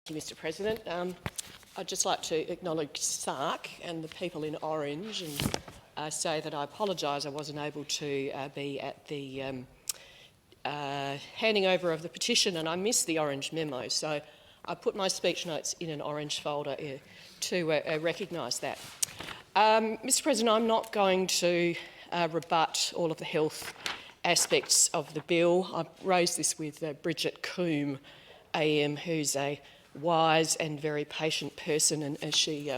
Thank you, Mr. President. I'd just like to acknowledge SARC and the people in Orange and say that I apologise I wasn't able to be at the handing over of the petition, and I missed the Orange memo, so I put my speech notes in an Orange folder to recognise that. Mr. President, I'm not going to rebut all of the health aspects of the bill. I raised this with Bridget Coombe AM, who's a wise and very patient person, and as she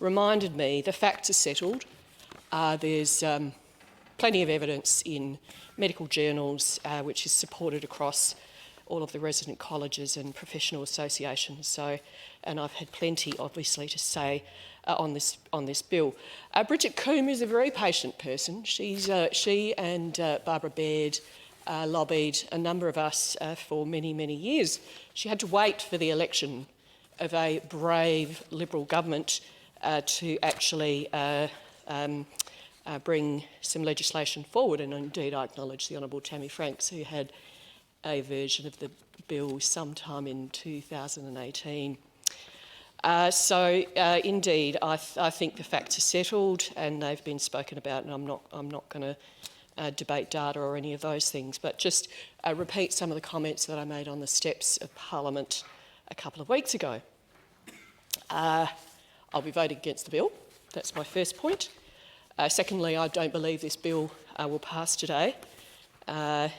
reminded me, the facts are settled. There's plenty of evidence in medical journals which is supported across all of the resident colleges and professional associations. And I've had plenty, obviously, to say on this bill. Bridget Coombe is a very patient person. She and Barbara Baird lobbied a number of us for many, many years. She had to wait for the election of a brave Liberal government to actually bring some legislation forward, and indeed I acknowledge the Honourable Tammy Franks, who had a version of the bill sometime in 2018. Indeed, I think the facts are settled and they've been spoken about, and I'm not going to debate data or any of those things, but just repeat some of the comments that I made on the steps of Parliament a couple of weeks ago. I'll be voting against the bill. That's my first point. Secondly, I don't believe this bill will pass today. As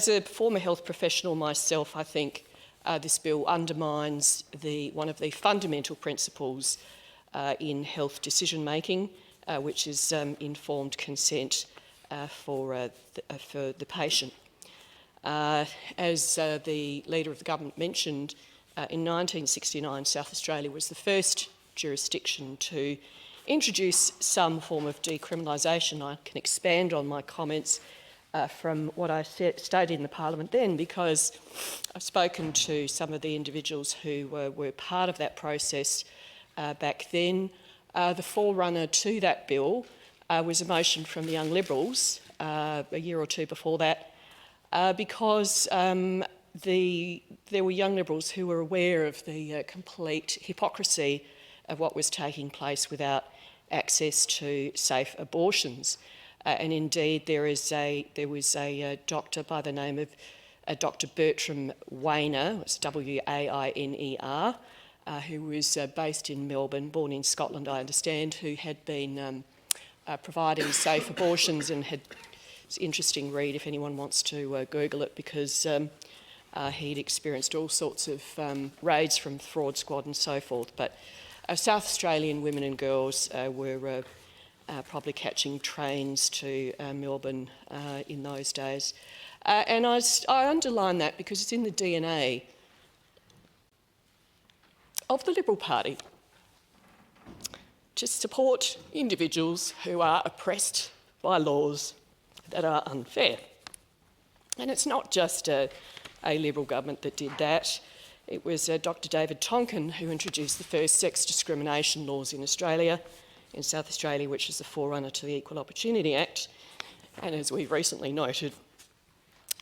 a former health professional myself, I think this bill undermines one of the fundamental principles in health decision-making, which is informed consent for the patient. As the Leader of the Government mentioned, in 1969 South Australia was the first jurisdiction to introduce some form of decriminalisation. I can expand on my comments from what I stated in the Parliament then, because I've spoken to some of the individuals who were part of that process back then. The forerunner to that bill was a motion from the Young Liberals a year or two before that, because there were Young Liberals who were aware of the complete hypocrisy of what was taking place without access to safe abortions. And indeed, there was a doctor by the name of Dr. Bertram Wainer, it's W-A-I-N-E-R, who was based in Melbourne, born in Scotland, I understand, who had been providing safe abortions, and it's an interesting read if anyone wants to Google it, because he'd experienced all sorts of raids from Fraud Squad and so forth. But South Australian women and girls were probably catching trains to Melbourne in those days. And I underline that because it's in the DNA of the Liberal Party to support individuals who are oppressed by laws that are unfair. And it's not just a Liberal government that did that. It was Dr. David Tonkin who introduced the first sex discrimination laws in Australia, in South Australia, which is the forerunner to the Equal Opportunity Act. And as we've recently noted,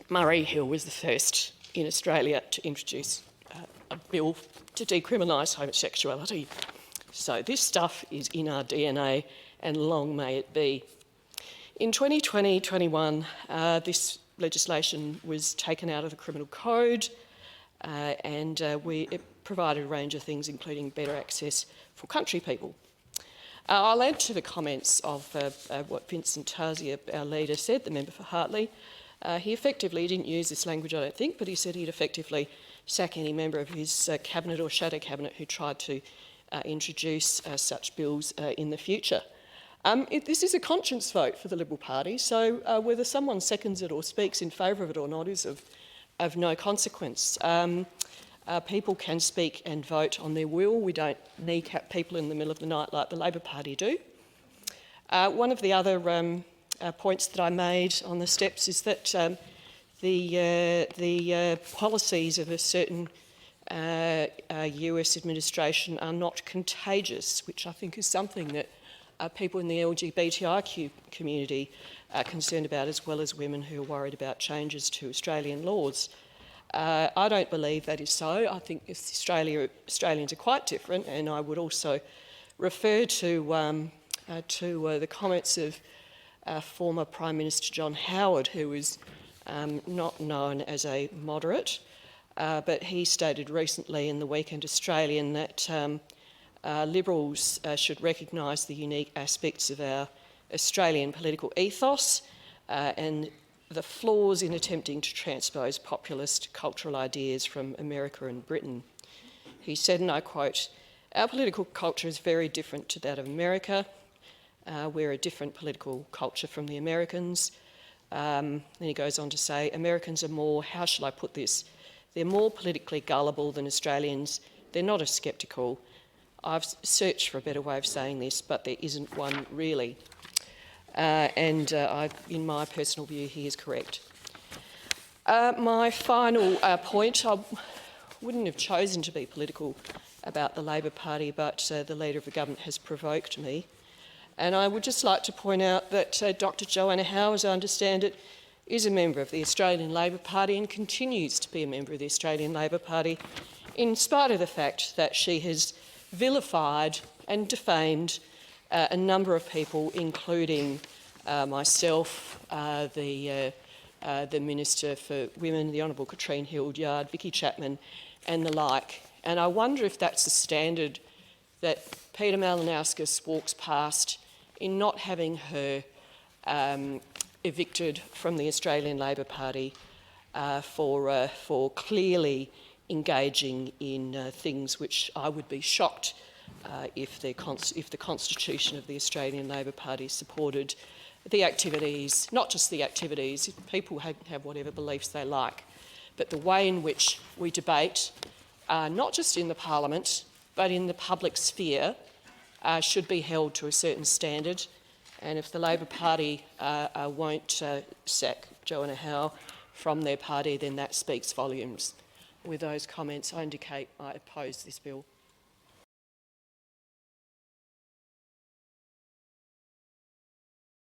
Murray Hill was the first in Australia to introduce a bill to decriminalise homosexuality. So this stuff is in our DNA, and long may it be. In 2020-21, this legislation was taken out of the Criminal Code, and it provided a range of things, including better access for country people. I'll add to the comments of what Vincent Tarzia, our leader, said, the member for Hartley. He didn't use this language, I don't think, but he said he'd effectively sack any member of his cabinet or shadow cabinet who tried to introduce such bills in the future. This is a conscience vote for the Liberal Party, so whether someone seconds it or speaks in favour of it or not is of no consequence. People can speak and vote on their will. We don't kneecap people in the middle of the night like the Labor Party do. One of the other points that I made on the steps is that the policies of a certain US administration are not contagious, which I think is something that people in the LGBTIQ community are concerned about, as well as women who are worried about changes to Australian laws. I don't believe that is so. I think Australians are quite different, and I would also refer to the comments of former Prime Minister John Howard, who is not known as a moderate, but he stated recently in the Weekend Australian that Liberals should recognise the unique aspects of our Australian political ethos and the flaws in attempting to transpose populist cultural ideas from America and Britain. He said, and I quote, "Our political culture is very different to that of America. We're a different political culture from the Americans." Then he goes on to say, "Americans are more, how shall I put this? They're more politically gullible than Australians. They're not as sceptical." I've searched for a better way of saying this, but there isn't one really. In my personal view, he is correct. My final point, I wouldn't have chosen to be political about the Labor Party, but the Leader of the Government has provoked me. And I would just like to point out that Dr Joanna Howe, as I understand it, is a member of the Australian Labor Party and continues to be a member of the Australian Labor Party, in spite of the fact that she has vilified and defamed a number of people, including myself, the Minister for Women, the Honourable Katrine Hildyard, Vicky Chapman and the like. And I wonder if that's the standard that Peter Malinauskas walks past in not having her evicted from the Australian Labor Party for clearly engaging in things which I would be shocked if the constitution of the Australian Labor Party supported the activities, not just the activities, people have whatever beliefs they like, but the way in which we debate, not just in the Parliament, but in the public sphere, should be held to a certain standard. And if the Labor Party won't sack Joanna Howe from their party, then that speaks volumes. With those comments, I indicate I oppose this bill.